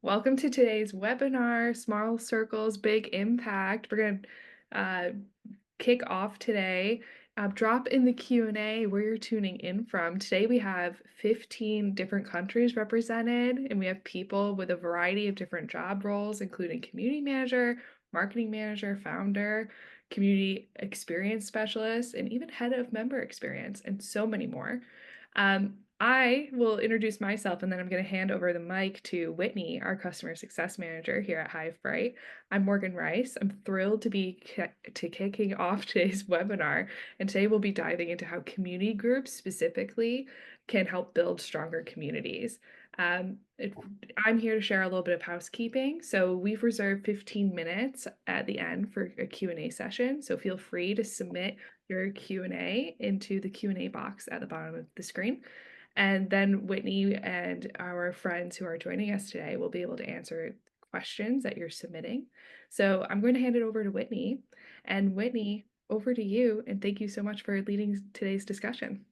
Welcome to today's webinar, Small Circles, Big Impact. We're going to kick off today. Drop in the Q&A where you're tuning in from. Today we have 15 different countries represented, and we have people with a variety of different job roles, including community manager, marketing manager, founder, community experience specialist, and even head of member experience, and so many more. I will introduce myself and then I'm going to hand over the mic to Whitney, our customer success manager here at Hivebrite. I'm Morgan Rice. I'm thrilled to be kicking off today's webinar, and today we'll be diving into how community groups specifically can help build stronger communities. I'm here to share a little bit of housekeeping. So we've reserved 15 minutes at the end for a Q&A session. So feel free to submit your Q&A into the Q&A box at the bottom of the screen. And then Whitney and our friends who are joining us today will be able to answer questions that you're submitting. So I'm going to hand it over to Whitney. And Whitney, over to you. And thank you so much for leading today's discussion.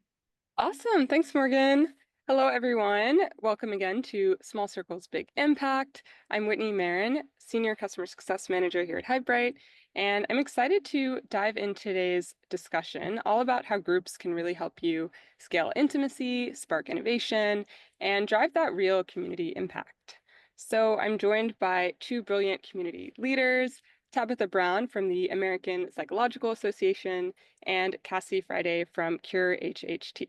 Awesome. Thanks, Morgan. Hello, everyone. Welcome again to Small Circles, Big Impact. I'm Whitney Marin, Senior Customer Success Manager here at Hivebrite, and I'm excited to dive into today's discussion all about how groups can really help you scale intimacy, spark innovation, and drive that real community impact. So I'm joined by two brilliant community leaders, Tabitha Brown from the American Psychological Association and Cassi Friday from Cure HHT.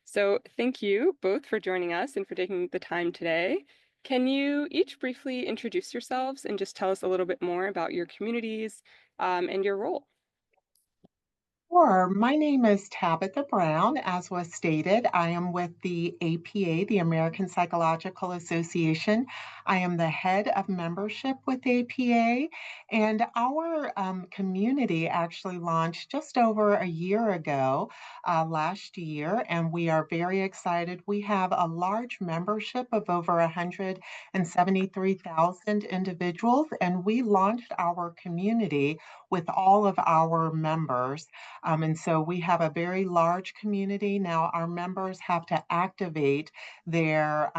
So thank you both for joining us and for taking the time today. Can you each briefly introduce yourselves and just tell us a little bit more about your communities and your role? Sure. My name is Tabitha Brown. As was stated, I am with the APA, the American Psychological Association. I am the head of membership with APA, and our community actually launched just over a year ago, last year, and we are very excited. We have a large membership of over 173,000 individuals, and we launched our community with all of our members. And so we have a very large community. Now, our members have to activate their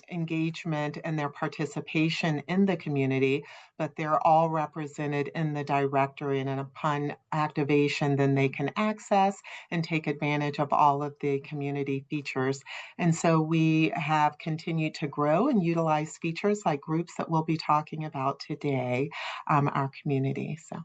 engagement and their participation in the community, but they're all represented in the directory. And upon activation, then they can access and take advantage of all of the community features. And so we have continued to grow and utilize features like groups that we'll be talking about today, our community. So.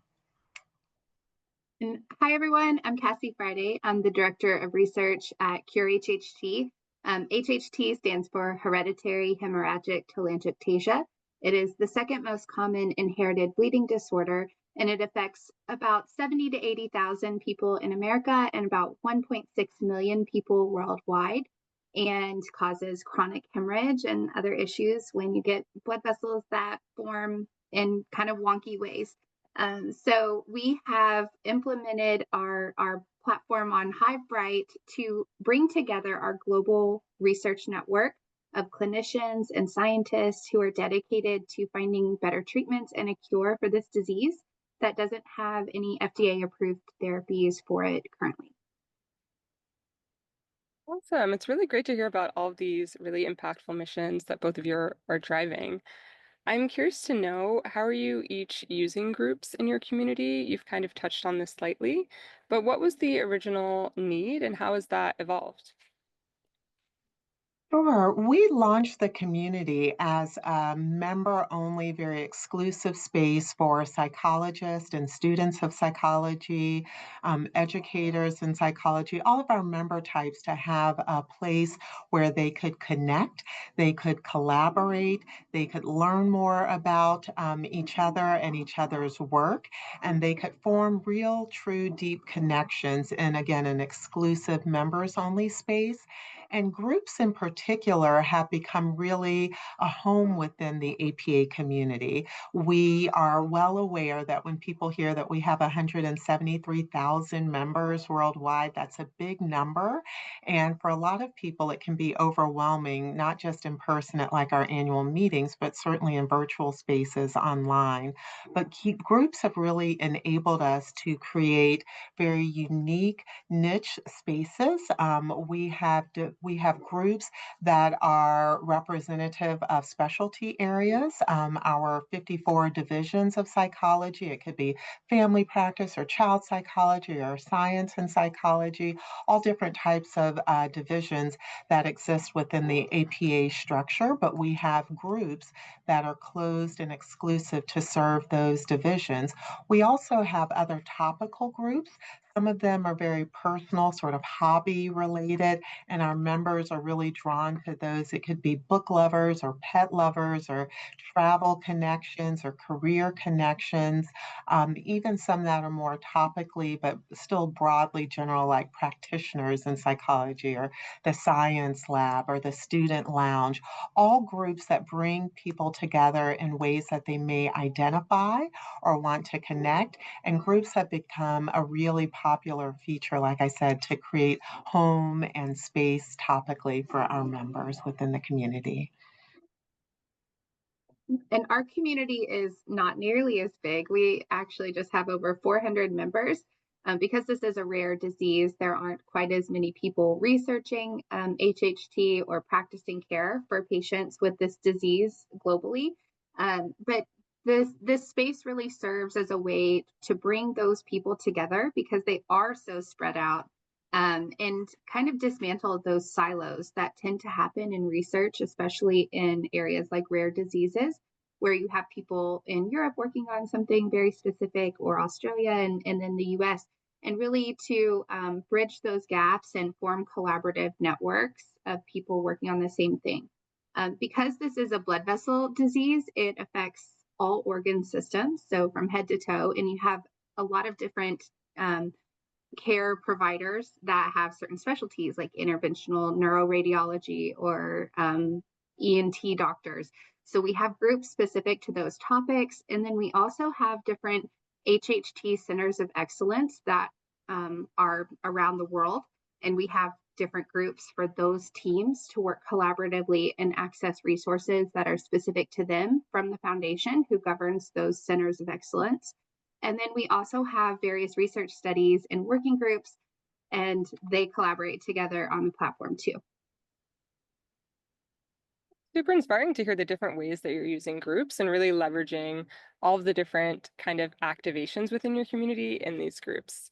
And hi, everyone. I'm Cassi Friday. I'm the Director of Research at Cure HHT. HHT stands for hereditary hemorrhagic telangiectasia. It is the second most common inherited bleeding disorder, and it affects about 70 to 80,000 people in America and about 1.6 million people worldwide, and causes chronic hemorrhage and other issues when you get blood vessels that form in kind of wonky ways. So we have implemented our platform on Hivebrite to bring together our global research network of clinicians and scientists who are dedicated to finding better treatments and a cure for this disease that doesn't have any FDA-approved therapies for it currently. Awesome. It's really great to hear about all of these really impactful missions that both of you are driving. I'm curious to know, how are you each using groups in your community? You've kind of touched on this slightly, but what was the original need and how has that evolved? Sure. We launched the community as a member-only, very exclusive space for psychologists and students of psychology, educators in psychology, all of our member types to have a place where they could connect, they could collaborate, they could learn more about each other and each other's work, and they could form real, true, deep connections in, again, an exclusive members-only space. And groups in particular have become really a home within the APA community. We are well aware that when people hear that we have 173,000 members worldwide, that's a big number. And for a lot of people, it can be overwhelming, not just in person at like our annual meetings, but certainly in virtual spaces online. But groups have really enabled us to create very unique niche spaces. We have we have groups that are representative of specialty areas, our 54 divisions of psychology. It could be family practice or child psychology or science and psychology, all different types of divisions that exist within the APA structure, but we have groups that are closed and exclusive to serve those divisions. We also have other topical groups. Some of them are very personal, sort of hobby related, and our members are really drawn to those. It could be book lovers or pet lovers or travel connections or career connections, even some that are more topically but still broadly general, like practitioners in psychology or the science lab or the student lounge, all groups that bring people together in ways that they may identify or want to connect, and groups have become a really popular feature, like I said, to create home and space topically for our members within the community. And our community is not nearly as big. We actually just have over 400 members. Because this is a rare disease, there aren't quite as many people researching HHT or practicing care for patients with this disease globally. But this space really serves as a way to bring those people together because they are so spread out, and kind of dismantle those silos that tend to happen in research, especially in areas like rare diseases, where you have people in Europe working on something very specific, or Australia, and then the US, and really to bridge those gaps and form collaborative networks of people working on the same thing. Because this is a blood vessel disease, it affects all organ systems, so from head to toe, and you have a lot of different care providers that have certain specialties like interventional neuroradiology or ENT doctors. So we have groups specific to those topics. And then we also have different HHT centers of excellence that are around the world. And we have different groups for those teams to work collaboratively and access resources that are specific to them from the foundation who governs those centers of excellence. And then we also have various research studies and working groups, and they collaborate together on the platform too. Super inspiring to hear the different ways that you're using groups and really leveraging all of the different kind of activations within your community in these groups.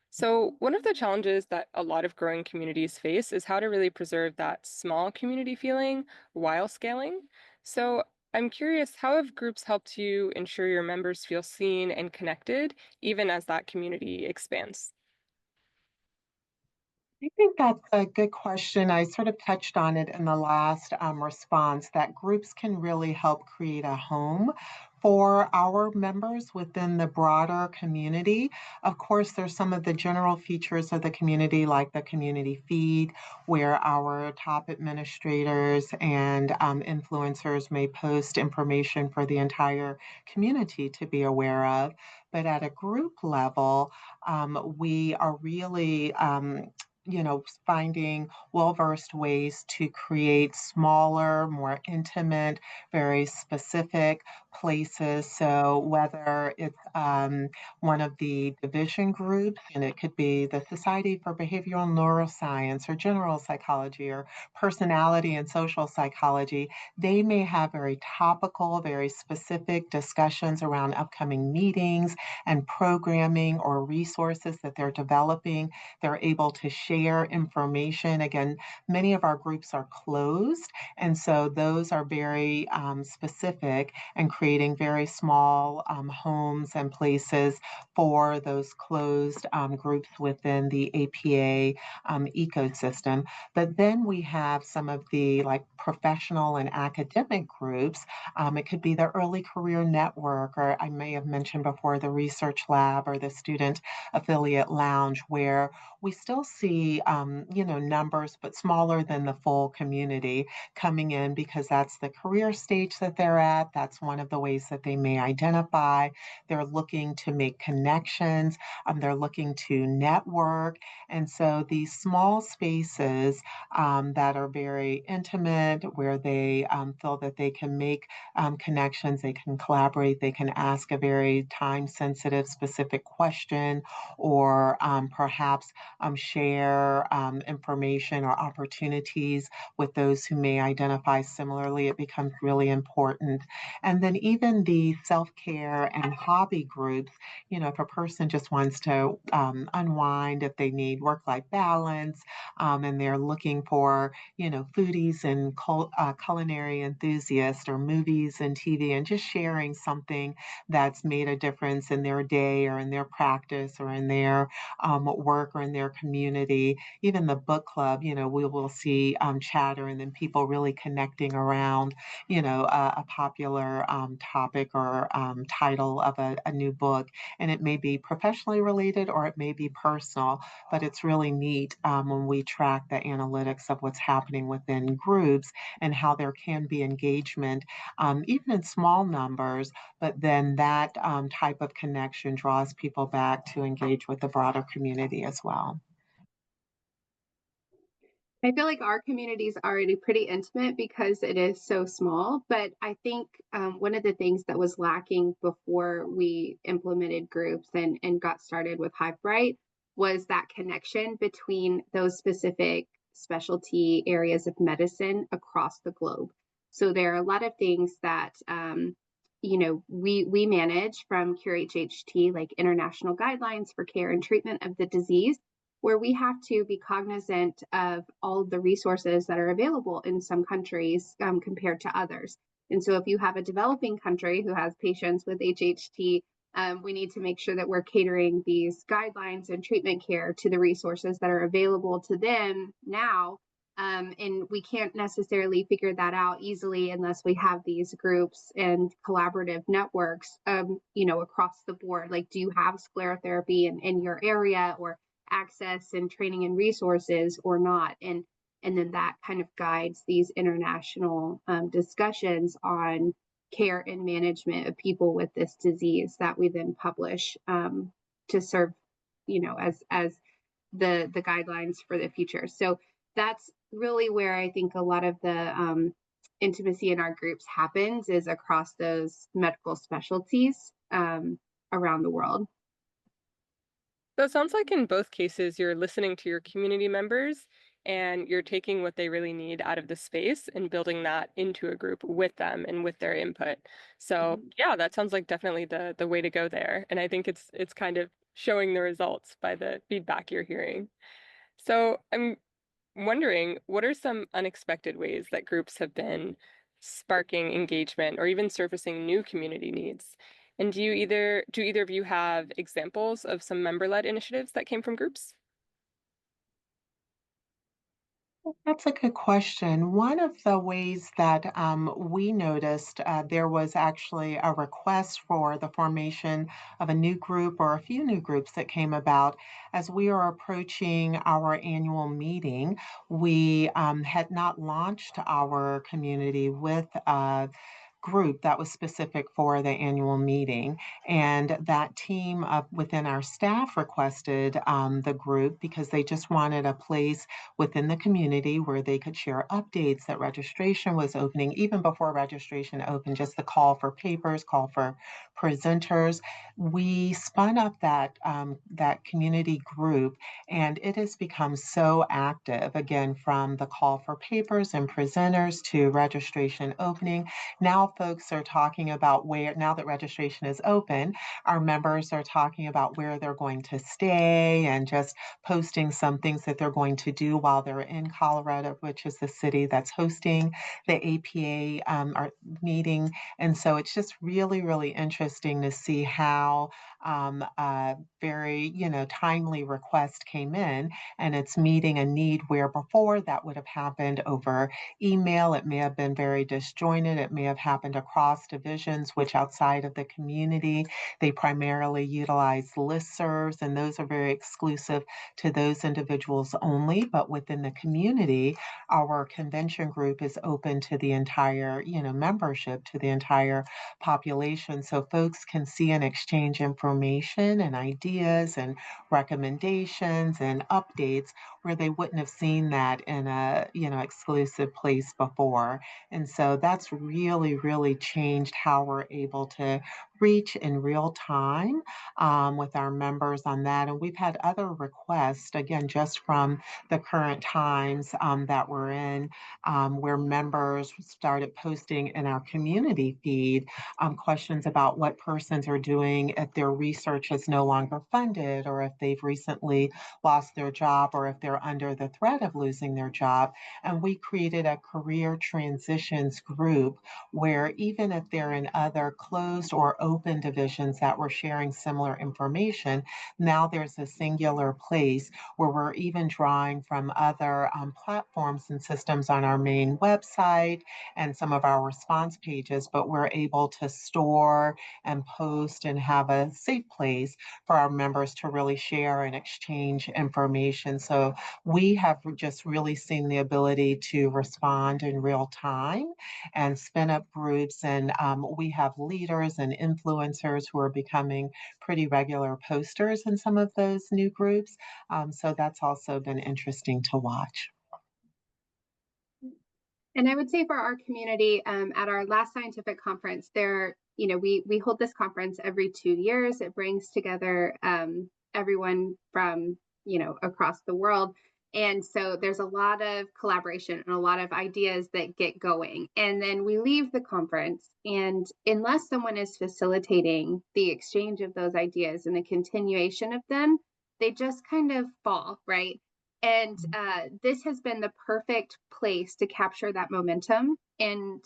So, one of the challenges that a lot of growing communities face is how to really preserve that small community feeling while scaling. So, I'm curious, how have groups helped you ensure your members feel seen and connected, even as that community expands? I think that's a good question. I sort of touched on it in the last response that groups can really help create a home for our members within the broader community. Of course, there's some of the general features of the community, like the community feed, where our top administrators and influencers may post information for the entire community to be aware of. But at a group level, we are really finding well-versed ways to create smaller, more intimate, very specific places. So whether it's one of the division groups, and it could be the Society for Behavioral Neuroscience or General Psychology or Personality and Social Psychology, they may have very topical, very specific discussions around upcoming meetings and programming or resources that they're developing. They're able to share information. Again, many of our groups are closed, and so those are very specific and creating very small homes and places for those closed groups within the APA ecosystem. But then we have some of the like professional and academic groups. It could be the early career network, or I may have mentioned before the research lab or the student affiliate lounge, where we still see, numbers, but smaller than the full community coming in because that's the career stage that they're at. That's one of of the ways that they may identify. They're looking to make connections, they're looking to network. And so these small spaces that are very intimate, where they feel that they can make connections, they can collaborate, they can ask a very time sensitive, specific question, or perhaps share information or opportunities with those who may identify similarly. It becomes really important. And then even the self care and hobby groups, if a person just wants to unwind, if they need work life balance, and they're looking for, foodies and culinary enthusiasts, or movies and TV, and just sharing something that's made a difference in their day or in their practice or in their work or in their community. Even the book club, we will see chatter and then people really connecting around, a popular topic or title of a new book. And it may be professionally related or it may be personal, but it's really neat when we track the analytics of what's happening within groups and how there can be engagement, even in small numbers, but then that type of connection draws people back to engage with the broader community as well. I feel like our community is already pretty intimate because it is so small. But I think one of the things that was lacking before we implemented groups and got started with Hivebrite was that connection between those specific specialty areas of medicine across the globe. So there are a lot of things that we manage from Cure HHT, like international guidelines for care and treatment of the disease, where we have to be cognizant of all of the resources that are available in some countries compared to others. And so if you have a developing country who has patients with HHT, we need to make sure that we're catering these guidelines and treatment care to the resources that are available to them now. And we can't necessarily figure that out easily unless we have these groups and collaborative networks, across the board. Like, do you have sclerotherapy in your area, or access and training and resources, or not? And then that kind of guides these international discussions on care and management of people with this disease that we then publish to serve, as the guidelines for the future. So that's really where I think a lot of the intimacy in our groups happens, is across those medical specialties around the world. So it sounds like in both cases, you're listening to your community members and you're taking what they really need out of the space and building that into a group with them and with their input. So yeah, that sounds like definitely the way to go there. And I think it's kind of showing the results by the feedback you're hearing. So I'm wondering, what are some unexpected ways that groups have been sparking engagement or even surfacing new community needs? And do either of you have examples of some member-led initiatives that came from groups? That's a good question. One of the ways that we noticed, there was actually a request for the formation of a new group or a few new groups that came about as we are approaching our annual meeting. We had not launched our community with group that was specific for the annual meeting. And that team within our staff requested the group because they just wanted a place within the community where they could share updates that registration was opening, even before registration opened, just the call for papers, call for presenters. We spun up that community group, and it has become so active. Again, from the call for papers and presenters to registration opening. Now folks are talking about where, now that registration is open, our members are talking about where they're going to stay and just posting some things that they're going to do while they're in Colorado, which is the city that's hosting the APA meeting. And so it's just really, really interesting to see how a very, timely request came in, and it's meeting a need where before that would have happened over email. It may have been very disjointed. It may have happened across divisions, which outside of the community, they primarily utilize listservs, and those are very exclusive to those individuals only. But within the community, our convention group is open to the entire, membership, to the entire population. So folks can see and exchange information and ideas and recommendations and updates where they wouldn't have seen that in a, exclusive place before. And so that's really, really changed how we're able to reach in real time with our members on that. And we've had other requests, again, just from the current times that we're in, where members started posting in our community feed questions about what persons are doing if their research is no longer funded, or if they've recently lost their job, or if they're under the threat of losing their job. And we created a career transitions group where even if they're in other closed or open divisions that were sharing similar information, now there's a singular place where we're even drawing from other platforms and systems on our main website and some of our response pages, but we're able to store and post and have a safe place for our members to really share and exchange information. So we have just really seen the ability to respond in real time and spin up groups. And we have leaders and influencers who are becoming pretty regular posters in some of those new groups. So that's also been interesting to watch. And I would say for our community, at our last scientific conference, we hold this conference every 2 years. It brings together everyone from across the world, and so there's a lot of collaboration and a lot of ideas that get going. And then we leave the conference, and unless someone is facilitating the exchange of those ideas and the continuation of them, they just kind of fall, right? And this has been the perfect place to capture that momentum. And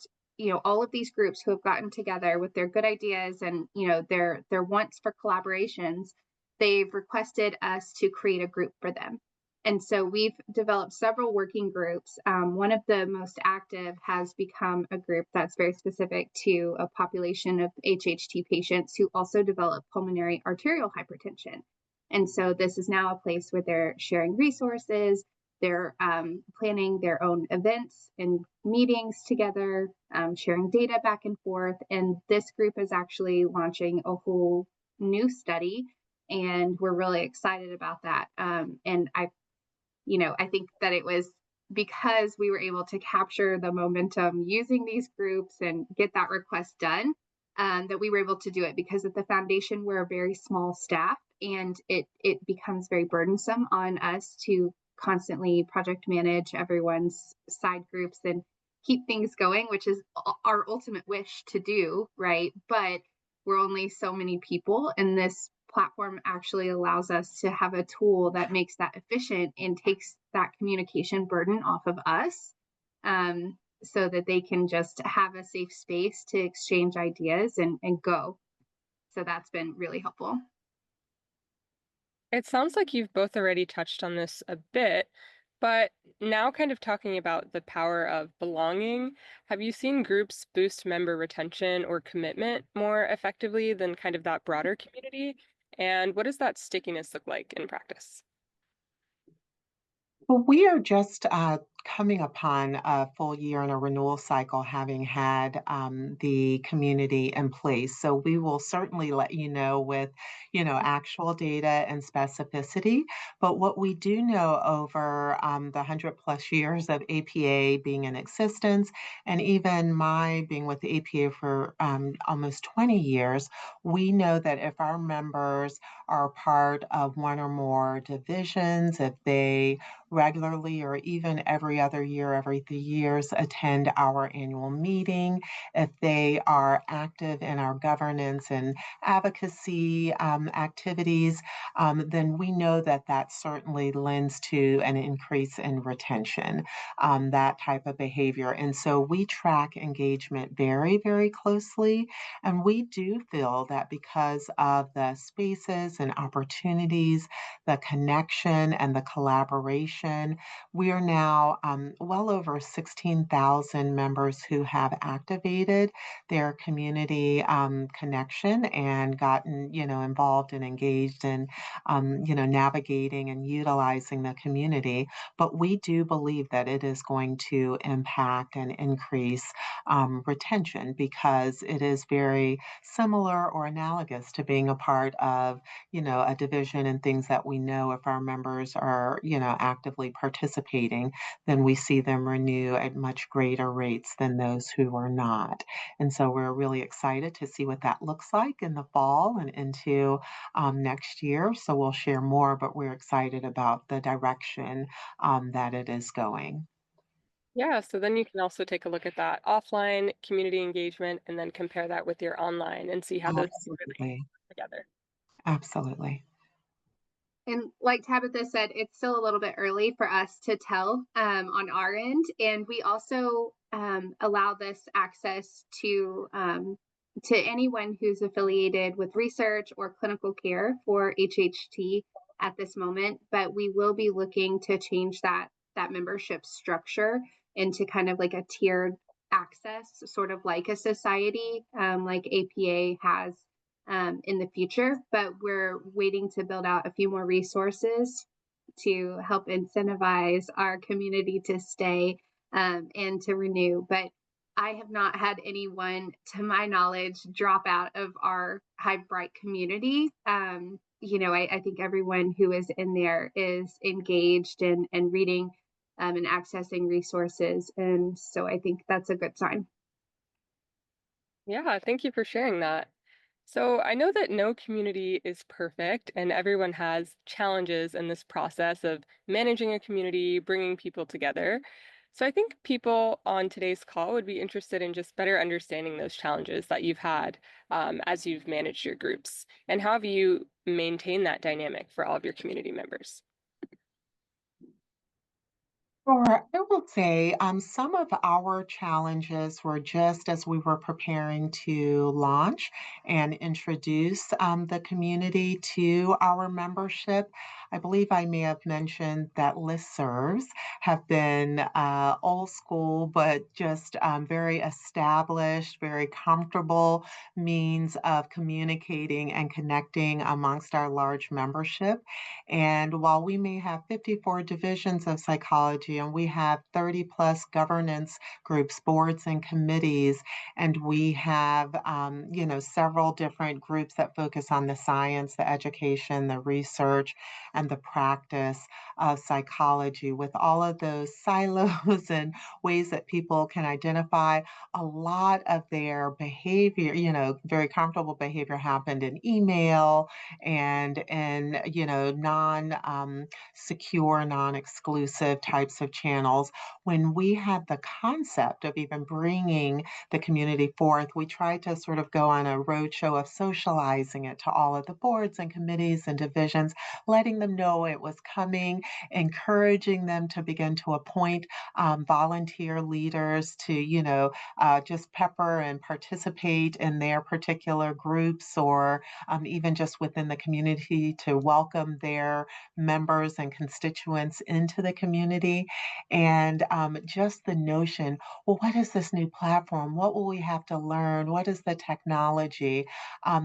all of these groups who have gotten together with their good ideas and their wants for collaborations, they've requested us to create a group for them. And so we've developed several working groups. One of the most active has become a group that's very specific to a population of HHT patients who also develop pulmonary arterial hypertension. And so this is now a place where they're sharing resources, they're planning their own events and meetings together, sharing data back and forth. And this group is actually launching a whole new study, and we're really excited about that. And I think that it was because we were able to capture the momentum using these groups and get that request done, that we were able to do it, because at the foundation we're a very small staff, and it becomes very burdensome on us to constantly project manage everyone's side groups and keep things going, which is our ultimate wish to do, right? But we're only so many people, and this platform actually allows us to have a tool that makes that efficient and takes that communication burden off of us, so that they can just have a safe space to exchange ideas and go. So that's been really helpful. It sounds like you've both already touched on this a bit, but now kind of talking about the power of belonging, have you seen groups boost member retention or commitment more effectively than kind of that broader community? And what does that stickiness look like in practice? Well, we are just coming upon a full year in a renewal cycle, having had the community in place. So we will certainly let you know with, actual data and specificity. But what we do know over the 100+ years of APA being in existence, and even my being with the APA for almost 20 years, we know that if our members are part of one or more divisions, if they regularly or even every other year, every 3 years, attend our annual meeting, if they are active in our governance and advocacy activities, then we know that that certainly lends to an increase in retention, that type of behavior. And so we track engagement very, very closely. And we do feel that because of the spaces and opportunities, the connection and the collaboration, we are now well over 16,000 members who have activated their community connection and gotten, involved and engaged in, navigating and utilizing the community. But we do believe that it is going to impact and increase retention because it is very similar or analogous to being a part of, a division and things that we know if our members are, actively participating, then we see them renew at much greater rates than those who are not. And so we're really excited to see what that looks like in the fall and into next year. So we'll share more, but we're excited about the direction that it is going. Yeah, so then you can also take a look at that offline community engagement and then compare that with your online and see how those really Absolutely. work together. Absolutely. And like Tabitha said, it's still a little bit early for us to tell on our end. And we also allow this access to anyone who's affiliated with research or clinical care for HHT at this moment. But we will be looking to change that membership structure into kind of like a tiered access, sort of like a society, like APA has in the future, but we're waiting to build out a few more resources to help incentivize our community to stay and to renew. But I have not had anyone, to my knowledge, drop out of our Hivebrite community. I think everyone who is in there is engaged and reading and accessing resources. And so I think that's a good sign. Yeah, thank you for sharing that. So I know that no community is perfect and everyone has challenges in this process of managing a community, bringing people together. So I think people on today's call would be interested in just better understanding those challenges that you've had as you've managed your groups and how have you maintained that dynamic for all of your community members? Sure. I will say some of our challenges were just as we were preparing to launch and introduce the community to our membership. I believe I may have mentioned that listservs have been old school, but just very established, very comfortable means of communicating and connecting amongst our large membership. And while we may have 54 divisions of psychology and we have 30 plus governance groups, boards, and committees, and we have, several different groups that focus on the science, the education, the research, and the practice of psychology, with all of those silos and ways that people can identify a lot of their behavior, very comfortable behavior happened in email and in non secure, non exclusive types of channels. When we had the concept of even bringing the community forth, we tried to sort of go on a roadshow of socializing it to all of the boards and committees and divisions, letting them know it was coming, encouraging them to begin to appoint volunteer leaders to just pepper and participate in their particular groups, or even just within the community to welcome their members and constituents into the community. And just the notion, well, what is this new platform? What will we have to learn? What is the technology?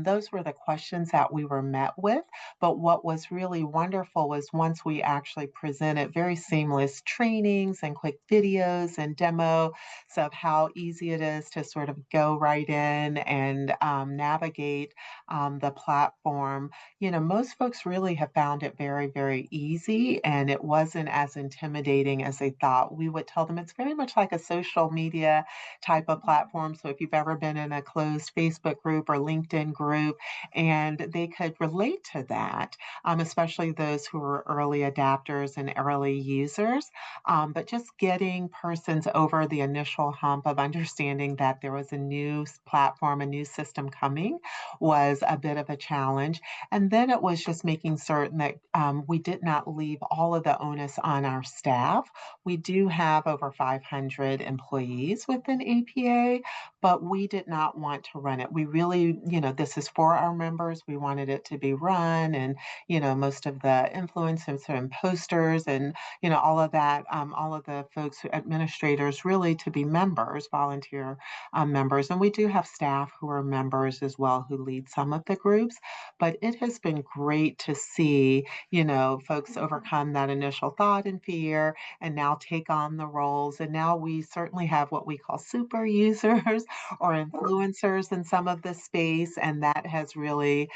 Those were the questions that we were met with. But what was really wonderful was once we actually presented very seamless trainings and quick videos and demo of how easy it is to sort of go right in and navigate the platform. Most folks really have found it very, very easy, and it wasn't as intimidating as they thought. We would tell them it's very much like a social media type of platform. So if you've ever been in a closed Facebook group or LinkedIn group, and they could relate to that, especially those who are early adapters and early users, but just getting persons over the initial hump of understanding that there was a new platform, a new system coming was a bit of a challenge. And then it was just making certain that we did not leave all of the onus on our staff. We do have over 500 employees within APA, but we did not want to run it. We really, this is for our members. We wanted it to be run, and, most of the influencers and posters and, all of that, all of the folks, administrators, really to be members, volunteer members. And we do have staff who are members as well who lead some of the groups. But it has been great to see, folks overcome that initial thought and fear and now take on the roles. And now we certainly have what we call super users or influencers in some of the space. And that has really,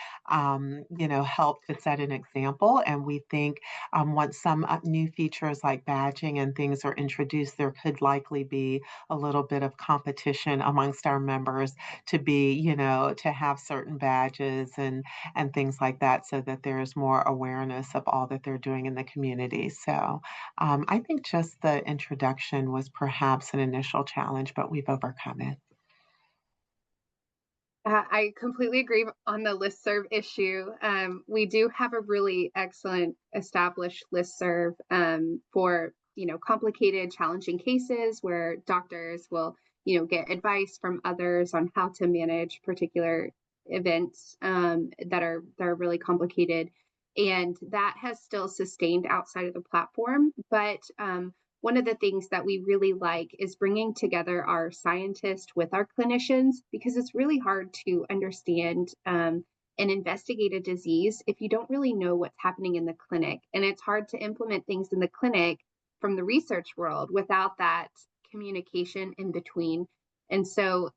helped to set an example. And we think once some new features like badging and things are introduced, there could likely be a little bit of competition amongst our members to be, to have certain badges and things like that so that there's more awareness of all that they're doing in the community. So I think just the introduction was perhaps an initial challenge, but we've overcome it. I completely agree on the listserv issue. We do have a really excellent established listserv for complicated, challenging cases where doctors will get advice from others on how to manage particular events that are really complicated, and that has still sustained outside of the platform. But one of the things that we really like is bringing together our scientists with our clinicians, because it's really hard to understand and investigate a disease if you don't really know what's happening in the clinic. And it's hard to implement things in the clinic from the research world without that communication in between. And so,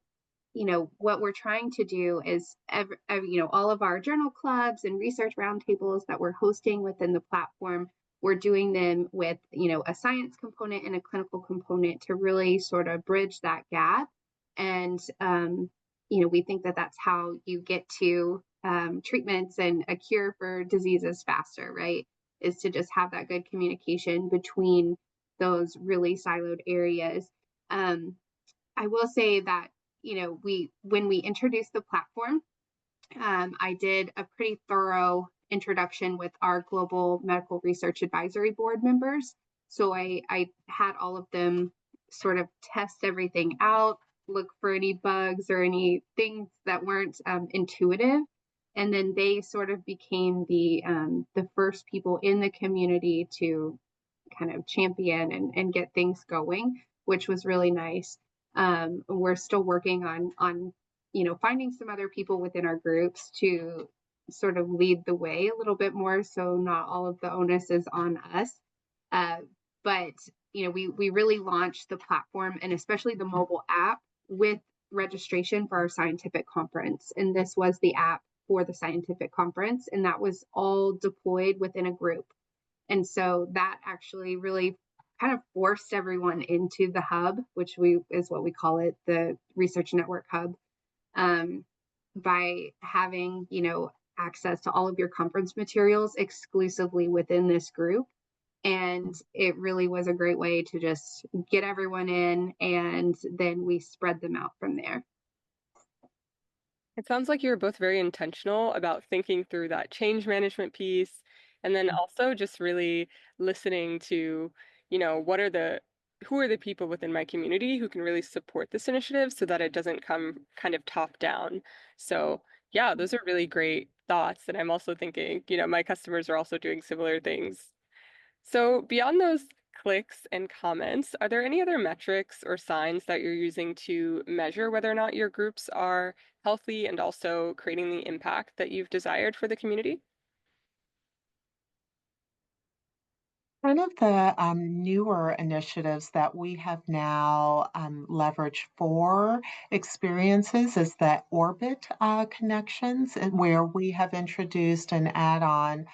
what we're trying to do is, all of our journal clubs and research roundtables that we're hosting within the platform, we're doing them with, a science component and a clinical component to really sort of bridge that gap. And, we think that that's how you get to treatments and a cure for diseases faster, right? Is to just have that good communication between those really siloed areas. I will say that, when we introduced the platform, I did a pretty thorough introduction with our global medical research advisory board members. So I had all of them sort of test everything out, look for any bugs or any things that weren't intuitive. And then they sort of became the first people in the community to kind of champion and get things going, which was really nice. We're still working on finding some other people within our groups to sort of lead the way a little bit more, so not all of the onus is on us. But we really launched the platform and especially the mobile app with registration for our scientific conference. And this was the app for the scientific conference, and that was all deployed within a group. And so that actually really kind of forced everyone into the hub, which is what we call it, the Research Network Hub, by having, access to all of your conference materials exclusively within this group. And it really was a great way to just get everyone in, and then we spread them out from there. It sounds like you were both very intentional about thinking through that change management piece, and then also just really listening to, who are the people within my community who can really support this initiative so that it doesn't come kind of top down. So yeah, those are really great thoughts. And I'm also thinking, my customers are also doing similar things. So beyond those clicks and comments, are there any other metrics or signs that you're using to measure whether or not your groups are healthy and also creating the impact that you've desired for the community? One of the newer initiatives that we have now leveraged for experiences is the Orbit connections, and where we have introduced an add-on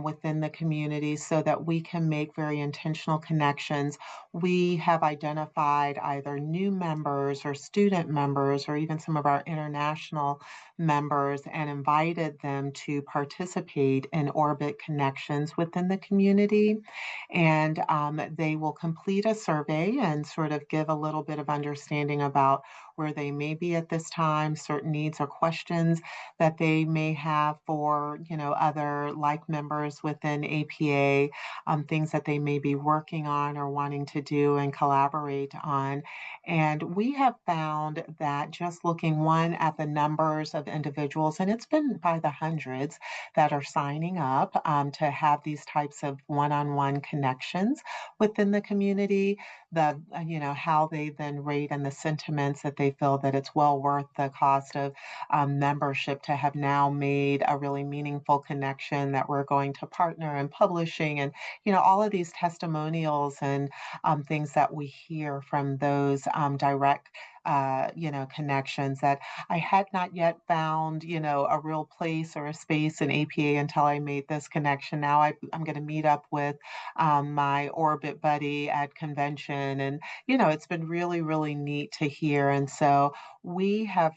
within the community so that we can make very intentional connections. We have identified either new members or student members or even some of our international members and invited them to participate in Orbit Connections within the community. And they will complete a survey and sort of give a little bit of understanding about where they may be at this time, certain needs or questions that they may have for, other like members within APA, things that they may be working on or wanting to do and collaborate on. And we have found that just looking one at the numbers of individuals, and it's been by the hundreds that are signing up to have these types of one-on-one connections within the community, how they then rate and the sentiments that they feel that it's well worth the cost of membership to have now made a really meaningful connection that we're going to partner in publishing and, all of these testimonials and things that we hear from those direct connections that I had not yet found, a real place or a space in APA until I made this connection. Now I'm going to meet up with my Orbit buddy at convention. And, it's been really, really neat to hear. And so we have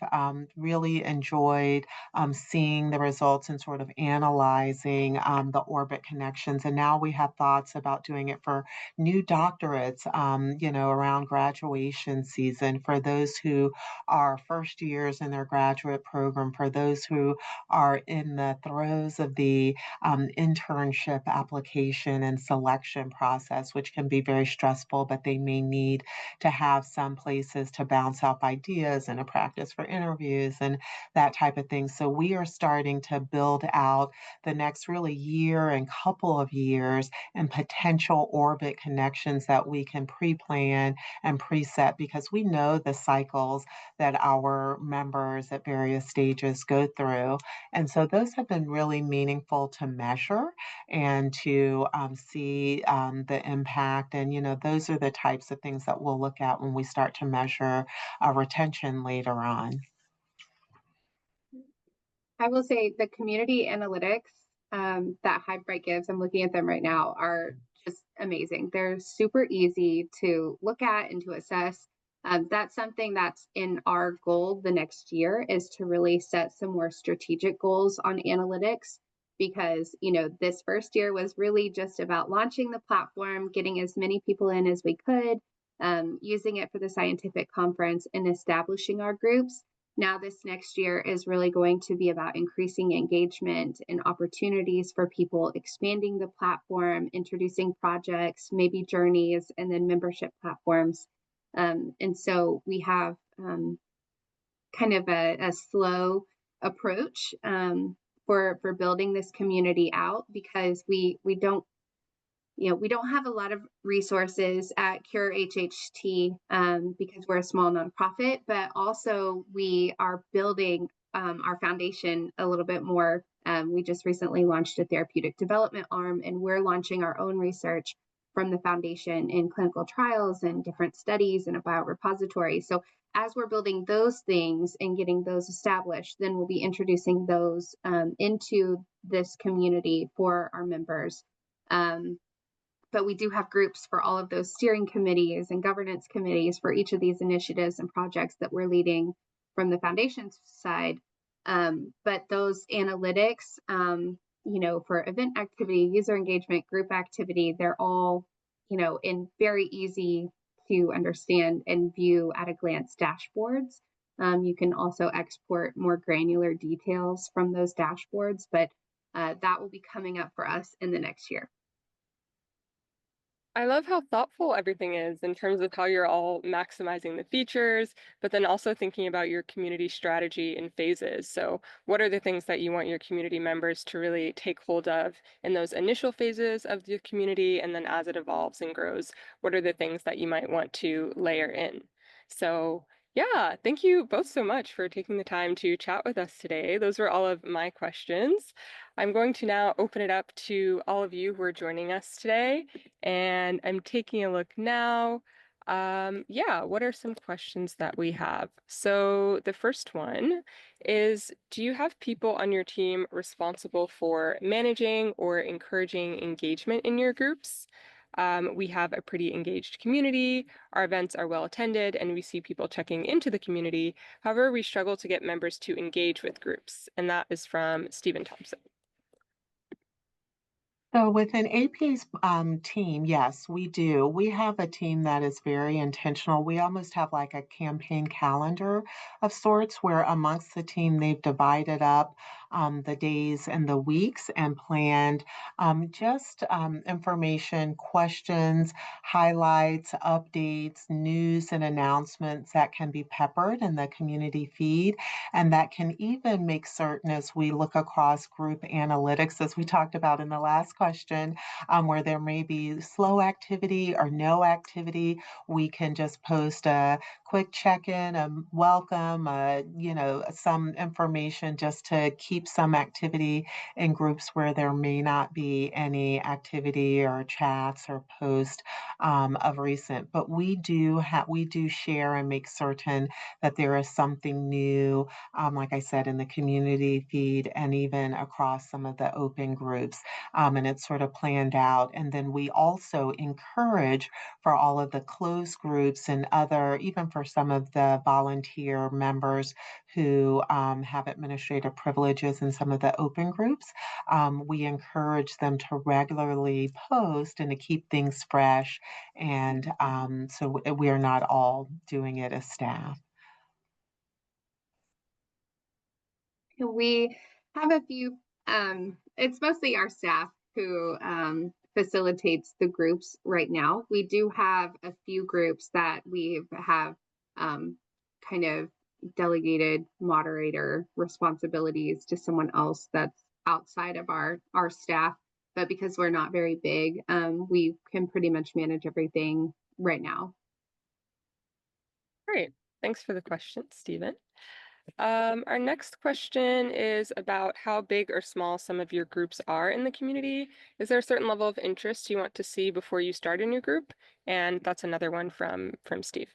really enjoyed seeing the results and sort of analyzing the Orbit connections. And now we have thoughts about doing it for new doctorates, around graduation season for those who are first years in their graduate program, for those who are in the throes of the internship application and selection process, which can be very stressful, but they may need to have some places to bounce off ideas and a practice for interviews and that type of thing. So we are starting to build out the next really year and couple of years and potential Orbit connections that we can pre-plan and preset because we know the cycles that our members at various stages go through. And so those have been really meaningful to measure and to see the impact. And, those are the types of things that we'll look at when we start to measure retention later on. I will say the community analytics that Hivebrite gives, I'm looking at them right now, are just amazing. They're super easy to look at and to assess. That's something that's in our goal the next year is to really set some more strategic goals on analytics because, this first year was really just about launching the platform, getting as many people in as we could, using it for the scientific conference and establishing our groups. Now, this next year is really going to be about increasing engagement and opportunities for people, expanding the platform, introducing projects, maybe journeys, and then membership platforms. And so we have kind of a slow approach for building this community out because we don't have a lot of resources at Cure HHT because we're a small nonprofit, but also we are building our foundation a little bit more. We just recently launched a therapeutic development arm, and we're launching our own research from the foundation in clinical trials and different studies and a biorepository. So as we're building those things and getting those established, then we'll be introducing those into this community for our members. But we do have groups for all of those steering committees and governance committees for each of these initiatives and projects that we're leading from the foundation's side. But those analytics, for event activity, user engagement, group activity, they're all, in very easy to understand and view at a glance dashboards. You can also export more granular details from those dashboards, but that will be coming up for us in the next year. I love how thoughtful everything is in terms of how you're all maximizing the features, but then also thinking about your community strategy in phases. So what are the things that you want your community members to really take hold of in those initial phases of the community? And then as it evolves and grows, what are the things that you might want to layer in? So yeah, thank you both so much for taking the time to chat with us today. Those were all of my questions. I'm going to now open it up to all of you who are joining us today. And I'm taking a look now. Yeah, what are some questions that we have? So the first one is, do you have people on your team responsible for managing or encouraging engagement in your groups? We have a pretty engaged community, our events are well attended, and we see people checking into the community. However, we struggle to get members to engage with groups, and that is from Stephen Thompson. So within AP's team, yes, we do. We have a team that is very intentional. We almost have like a campaign calendar of sorts where amongst the team they've divided up the days and the weeks and planned just information, questions, highlights, updates, news, and announcements that can be peppered in the community feed. And that can even make certain as we look across group analytics, as we talked about in the last question, where there may be slow activity or no activity, we can just post a quick check-in, a welcome, some information just to keep some activity in groups where there may not be any activity or chats or posts of recent. But we do share and make certain that there is something new, like I said, in the community feed and even across some of the open groups. And it's sort of planned out. And then we also encourage for all of the closed groups and other, even for some of the volunteer members who have administrative privileges in some of the open groups, we encourage them to regularly post and to keep things fresh. And so we are not all doing it as staff. We have a few, it's mostly our staff who facilitates the groups right now. We do have a few groups that we have kind of delegated moderator responsibilities to someone else that's outside of our staff. But because we're not very big, we can pretty much manage everything right now. Great. Thanks for the question, Stephen. Our next question is about how big or small some of your groups are in the community. Is there a certain level of interest you want to see before you start a new group? And that's another one from Steve.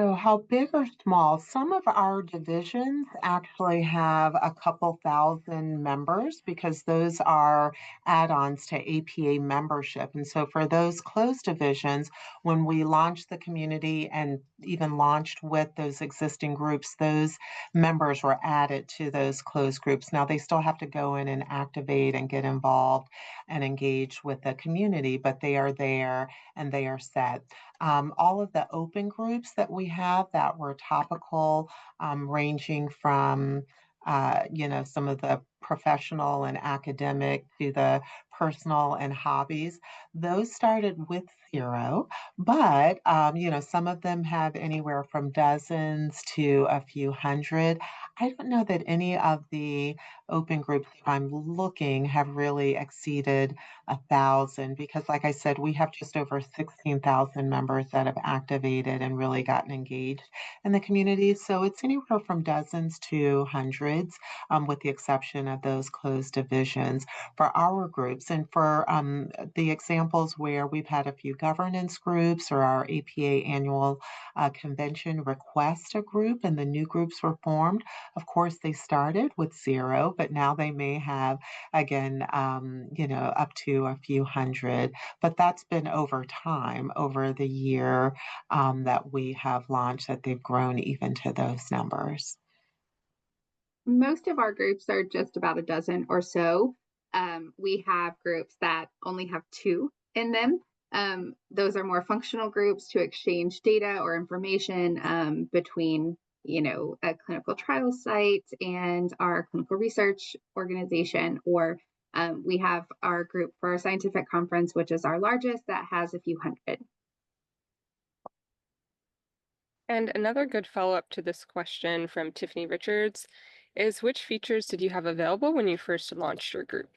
So how big or small? Some of our divisions actually have a couple thousand members because those are add-ons to APA membership. And so for those closed divisions, when we launched the community and even launched with those existing groups, those members were added to those closed groups. Now they still have to go in and activate and get involved and engage with the community, but they are there and they are set. All of the open groups that we have that were topical, ranging from some of the professional and academic to the personal and hobbies. Those started with 0, but some of them have anywhere from dozens to a few hundred. I don't know that any of the open groups I'm looking have really exceeded 1,000 because, like I said, we have just over 16,000 members that have activated and really gotten engaged in the community. So it's anywhere from dozens to hundreds, with the exception of those closed divisions for our groups. And for the examples where we've had a few governance groups or our APA annual convention request a group and the new groups were formed, of course, they started with 0, but now they may have, again, up to a few hundred. But that's been over time, over the year that we have launched, that they've grown even to those numbers. Most of our groups are just about a dozen or so. We have groups that only have 2 in them. Those are more functional groups to exchange data or information between, a clinical trial site and our clinical research organization. Or we have our group for our scientific conference, which is our largest, that has a few hundred. And another good follow-up to this question from Tiffany Richards is, which features did you have available when you first launched your group?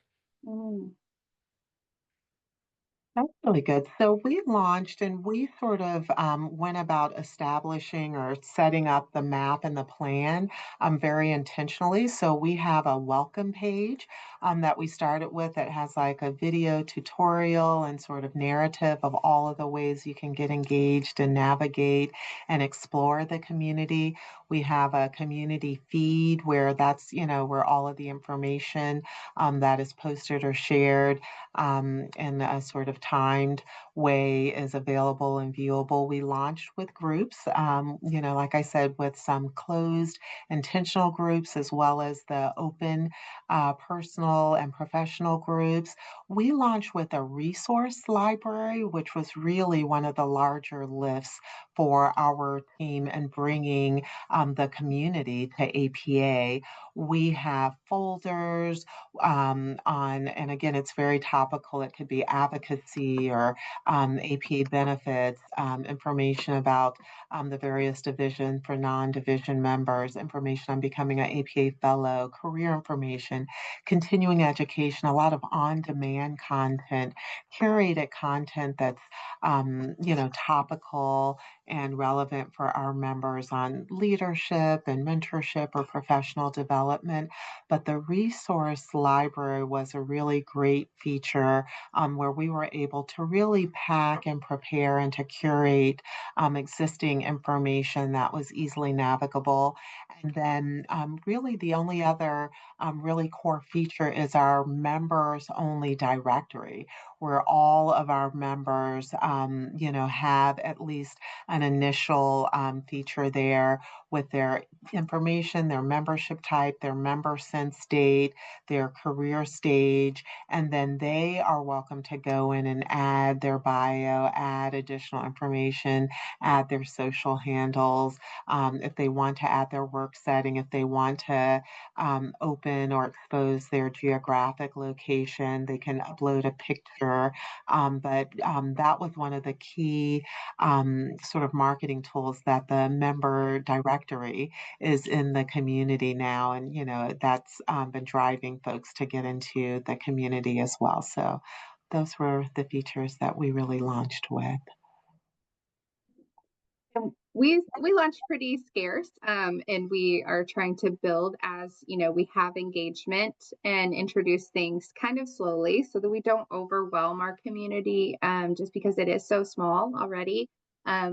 That's really good. So we launched and we sort of went about establishing or setting up the map and the plan very intentionally. So we have a welcome page that we started with that has like a video tutorial and sort of narrative of all of the ways you can get engaged and navigate and explore the community. We have a community feed where that's, where all of the information that is posted or shared in a sort of timed way is available and viewable. We launched with groups, like I said, with some closed intentional groups as well as the open personal and professional groups. We launched with a resource library, which was really one of the larger lifts for our team and bringing the community to APA. We have folders and again, it's very topical. It could be advocacy or APA benefits, information about the various division for non-division members, information on becoming an APA fellow, career information, continuing education, a lot of on-demand content, curated content that's topical and relevant for our members on leadership and mentorship or professional development. But the resource library was a really great feature where we were able to really pack and prepare and to curate existing information that was easily navigable. And then, really, the only other really core feature is our members only directory, where all of our members, have at least an initial feature there with their information, their membership type, their member since date, their career stage, and then they are welcome to go in and add their bio, add additional information, add their social handles, if they want to add their work setting, if they want to open or expose their geographic location, they can upload a picture. But that was one of the key sort of marketing tools that the member directory is in the community now. And, that's been driving folks to get into the community as well. So those were the features that we really launched with. And we launched pretty scarce, and we are trying to build as we have engagement and introduce things kind of slowly so that we don't overwhelm our community, just because it is so small already.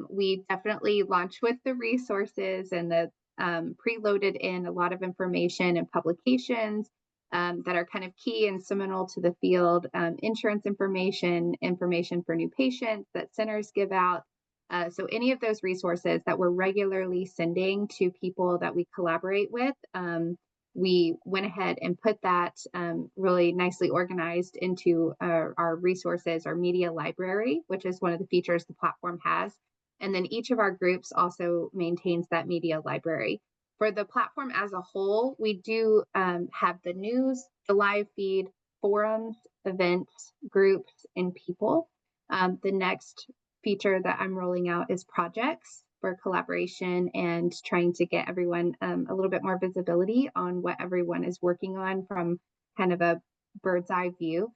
We definitely launched with the resources and the preloaded in a lot of information and publications that are kind of key and seminal to the field, insurance information for new patients that centers give out. So any of those resources that we're regularly sending to people that we collaborate with, we went ahead and put that really nicely organized into our resources, our media library, which is one of the features the platform has. And then each of our groups also maintains that media library. For the platform as a whole, we do have the news, the live feed, forums, events, groups, and people. The next feature that I'm rolling out is projects for collaboration and trying to get everyone a little bit more visibility on what everyone is working on from kind of a bird's eye view.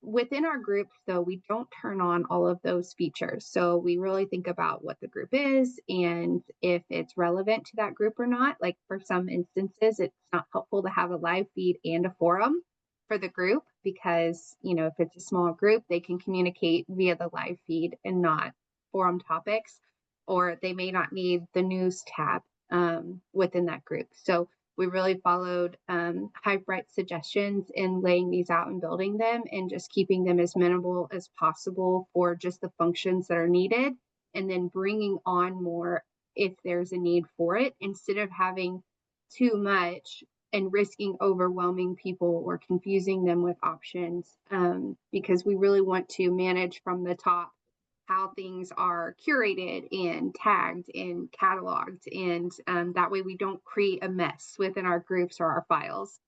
Within our groups, though, we don't turn on all of those features. So we really think about what the group is and if it's relevant to that group or not. Like for some instances, it's not helpful to have a live feed and a forum for the group because, if it's a small group, they can communicate via the live feed and not forum topics, or they may not need the news tab within that group. So we really followed Hivebrite suggestions in laying these out and building them and just keeping them as minimal as possible for just the functions that are needed, and then bringing on more if there's a need for it, instead of having too much and risking overwhelming people or confusing them with options, because we really want to manage from the top how things are curated and tagged and cataloged, and that way we don't create a mess within our groups or our files.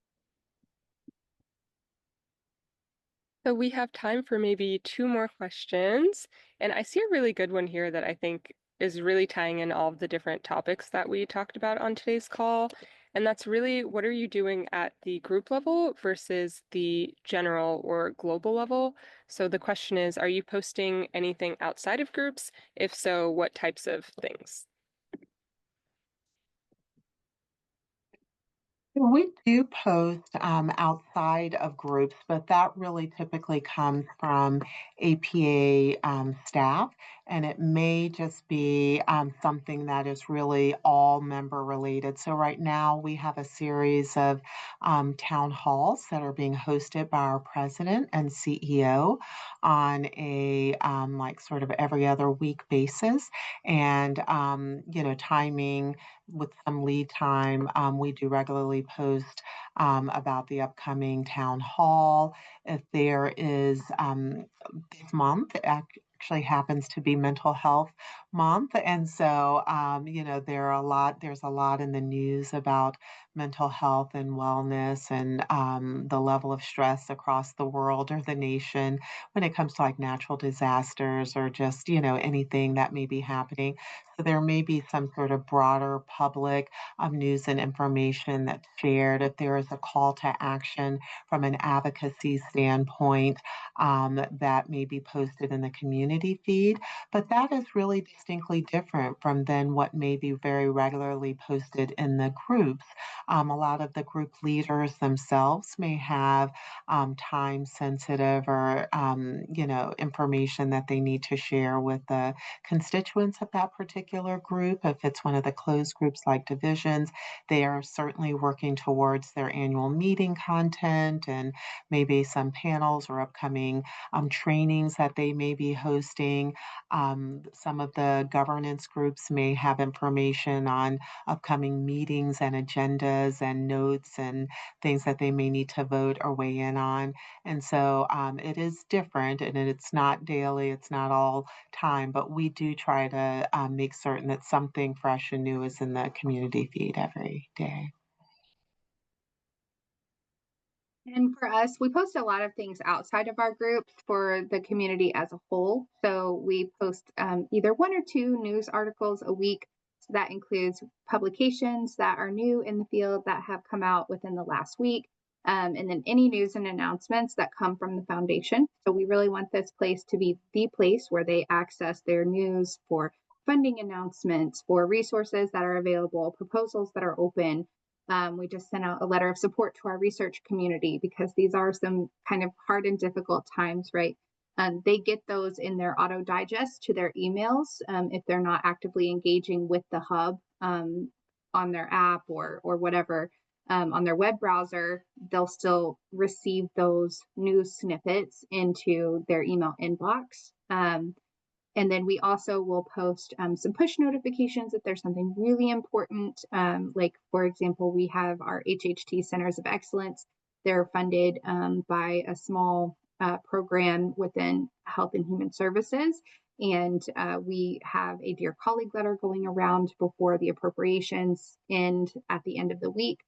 So we have time for maybe two more questions. And I see a really good one here that I think is really tying in all of the different topics that we talked about on today's call. And that's really, what are you doing at the group level versus the general or global level? So the question is, are you posting anything outside of groups? If so, what types of things? We do post outside of groups, but that really typically comes from APA staff, and it may just be something that is really all member related. So, right now, we have a series of town halls that are being hosted by our president and CEO on a like sort of every other week basis. And, timing with some lead time. We do regularly post about the upcoming town hall. If there is this month, actually happens to be mental health month, and so there's a lot in the news about mental health and wellness, and the level of stress across the world or the nation when it comes to like natural disasters or just anything that may be happening. So there may be some sort of broader public news and information that's shared. If there is a call to action from an advocacy standpoint, that may be posted in the community feed. But that is really distinctly different from then what may be very regularly posted in the groups. A lot of the group leaders themselves may have time sensitive or information that they need to share with the constituents of that particular group. If it's one of the closed groups like divisions, they are certainly working towards their annual meeting content and maybe some panels or upcoming trainings that they may be hosting. Some of the governance groups may have information on upcoming meetings and agendas and notes and things that they may need to vote or weigh in on. And so it is different, and it's not daily, it's not all time, but we do try to make certain that something fresh and new is in the community feed every day. And for us, we post a lot of things outside of our groups for the community as a whole. So we post either one or two news articles a week. So that includes publications that are new in the field that have come out within the last week, and then any news and announcements that come from the foundation. So we really want this place to be the place where they access their news for funding announcements, for resources that are available, proposals that are open. We just sent out a letter of support to our research community because these are some kind of hard and difficult times, right? They get those in their auto digest to their emails if they're not actively engaging with the hub on their app or whatever on their web browser. They'll still receive those news snippets into their email inbox. And then we also will post some push notifications if there's something really important. Like, for example, we have our HHT Centers of Excellence. They're funded by a small program within Health and Human Services. And we have a Dear Colleague letter going around before the appropriations end at the end of the week.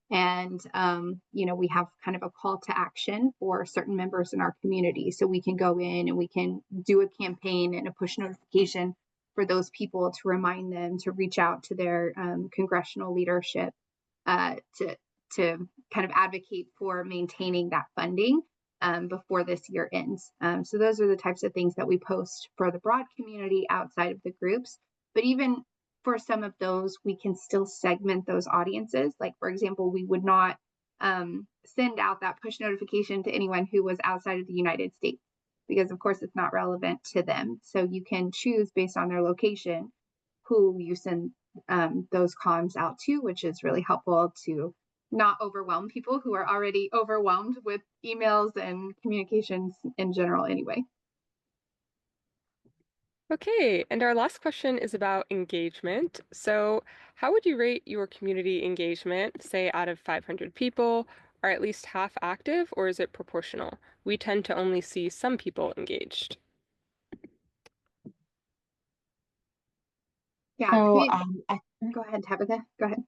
And we have kind of a call to action for certain members in our community, so we can go in and we can do a campaign and a push notification for those people to remind them to reach out to their congressional leadership to kind of advocate for maintaining that funding before this year ends. So those are the types of things that we post for the broad community outside of the groups. But even for some of those, we can still segment those audiences. Like, for example, we would not send out that push notification to anyone who was outside of the United States, because of course it's not relevant to them. So you can choose based on their location who you send those comms out to, which is really helpful to not overwhelm people who are already overwhelmed with emails and communications in general anyway. Okay, and our last question is about engagement. So, how would you rate your community engagement, say out of 500 people? Are at least half active, or is it proportional? We tend to only see some people engaged. Yeah, So go ahead, Tabitha. Go ahead.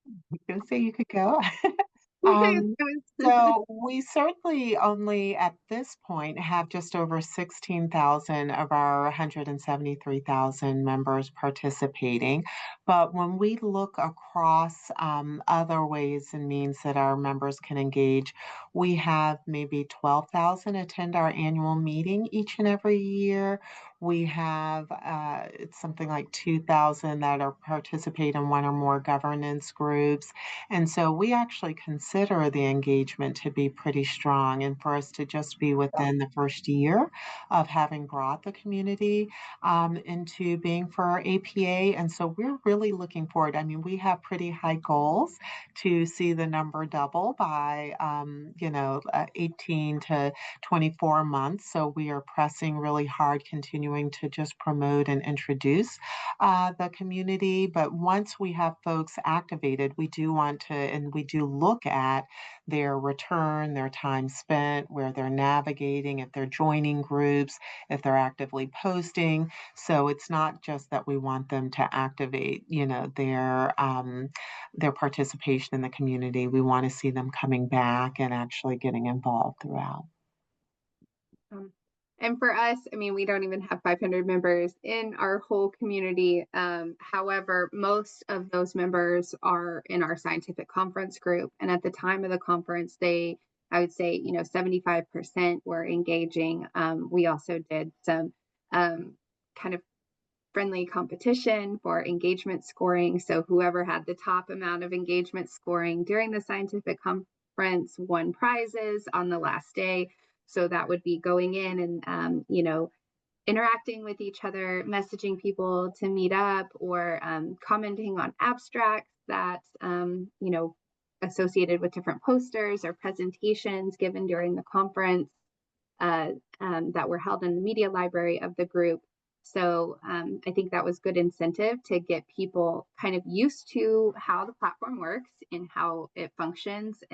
I was going to say you could go. Um, It was- so we certainly only at this point have just over 16,000 of our 173,000 members participating. But when we look across other ways and means that our members can engage, we have maybe 12,000 attend our annual meeting each and every year. We have it's something like 2,000 that are participate in one or more governance groups. And so we actually consider the engagement to be pretty strong, and for us to just be within the first year of having brought the community into being for our APA. And so we're really looking forward. I mean, we have pretty high goals to see the number double by, 18 to 24 months. So we are pressing really hard, continuing to just promote and introduce the community. But once we have folks activated, we do want to, and we do look at their return, their time spent, where they're navigating, if they're joining groups, if they're actively posting. So it's not just that we want them to activate, their participation in the community. We want to see them coming back and actually getting involved throughout. Um, and for us, I mean, we don't even have 500 members in our whole community. However, most of those members are in our scientific conference group. And at the time of the conference, I would say, 75% were engaging. We also did some kind of friendly competition for engagement scoring. So whoever had the top amount of engagement scoring during the scientific conference won prizes on the last day. So that would be going in and, interacting with each other, messaging people to meet up, or commenting on abstracts that, associated with different posters or presentations given during the conference that were held in the media library of the group. So I think that was good incentive to get people kind of used to how the platform works and how it functions,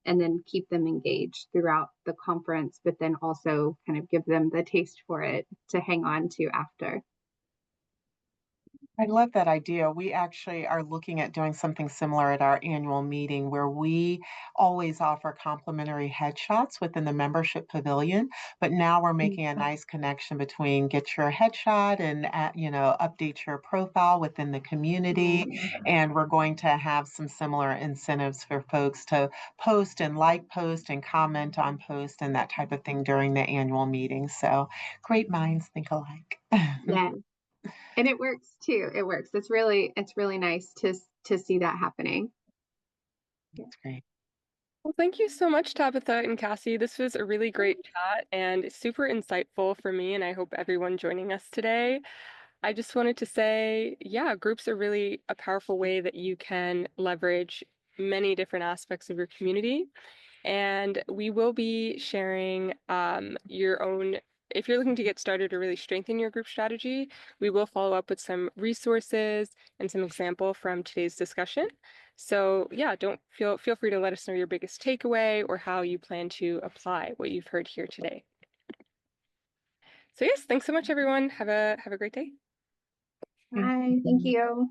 and then keep them engaged throughout the conference, but then also kind of give them the taste for it to hang on to after. I love that idea. We actually are looking at doing something similar at our annual meeting where we always offer complimentary headshots within the membership pavilion. But now we're making a nice connection between get your headshot and, update your profile within the community. And we're going to have some similar incentives for folks to post and like post and comment on post and that type of thing during the annual meeting. So great minds think alike. Yeah. And it works too. It works. It's really nice to see that happening. That's great. Well, thank you so much, Tabitha and Cassie. This was a really great chat and super insightful for me, and I hope everyone joining us today. I just wanted to say, yeah, groups are really a powerful way that you can leverage many different aspects of your community. And we will be sharing your own, if you're looking to get started or really strengthen your group strategy, we will follow up with some resources and some example from today's discussion. So yeah, don't feel free to let us know your biggest takeaway or how you plan to apply what you've heard here today. So yes, thanks so much, everyone. Have a great day. Bye. Thank you.